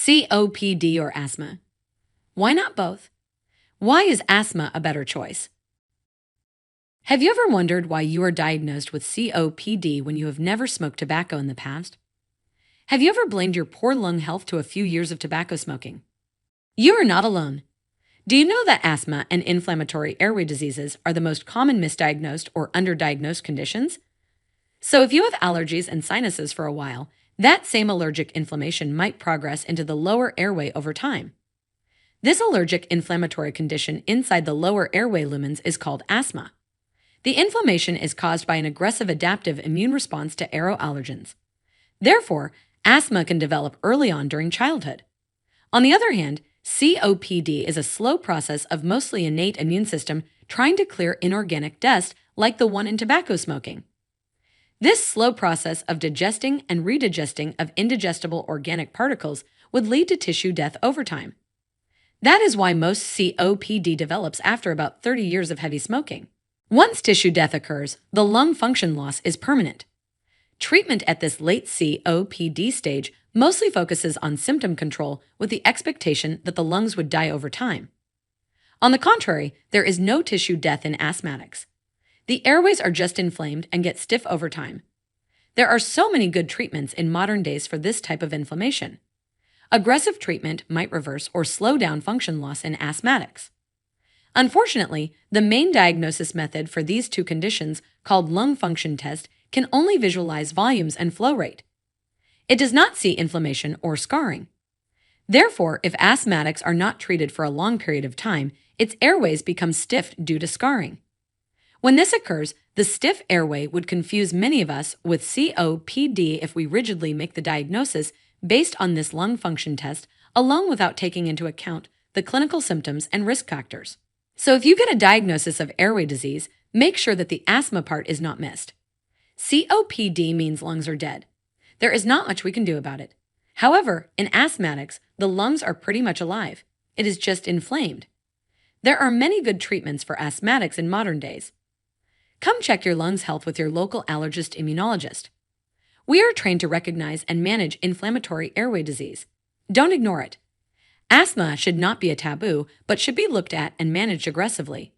COPD or asthma? Why not both? Why is asthma a better choice? Have you ever wondered why you are diagnosed with COPD when you have never smoked tobacco in the past? Have you ever blamed your poor lung health to a few years of tobacco smoking? You are not alone. Do you know that asthma and inflammatory airway diseases are the most common misdiagnosed or underdiagnosed conditions? So if you have allergies and sinuses for a while, that same allergic inflammation might progress into the lower airway over time. This allergic inflammatory condition inside the lower airway lumens is called asthma. The inflammation is caused by an aggressive adaptive immune response to aeroallergens. Therefore, asthma can develop early on during childhood. On the other hand, COPD is a slow process of mostly innate immune system trying to clear inorganic dust like the one in tobacco smoking. This slow process of digesting and redigesting of indigestible organic particles would lead to tissue death over time. That is why most COPD develops after about 30 years of heavy smoking. Once tissue death occurs, the lung function loss is permanent. Treatment at this late COPD stage mostly focuses on symptom control with the expectation that the lungs would die over time. On the contrary, there is no tissue death in asthmatics. The airways are just inflamed and get stiff over time. There are so many good treatments in modern days for this type of inflammation. Aggressive treatment might reverse or slow down function loss in asthmatics. Unfortunately, the main diagnosis method for these two conditions, called lung function test, can only visualize volumes and flow rate. It does not see inflammation or scarring. Therefore, if asthmatics are not treated for a long period of time, its airways become stiff due to scarring. When this occurs, the stiff airway would confuse many of us with COPD if we rigidly make the diagnosis based on this lung function test alone without taking into account the clinical symptoms and risk factors. So if you get a diagnosis of airway disease, make sure that the asthma part is not missed. COPD means lungs are dead. There is not much we can do about it. However, in asthmatics, the lungs are pretty much alive. It is just inflamed. There are many good treatments for asthmatics in modern days. Come check your lungs health with your local allergist immunologist. We are trained to recognize and manage inflammatory airway disease. Don't ignore it. Asthma should not be a taboo, but should be looked at and managed aggressively.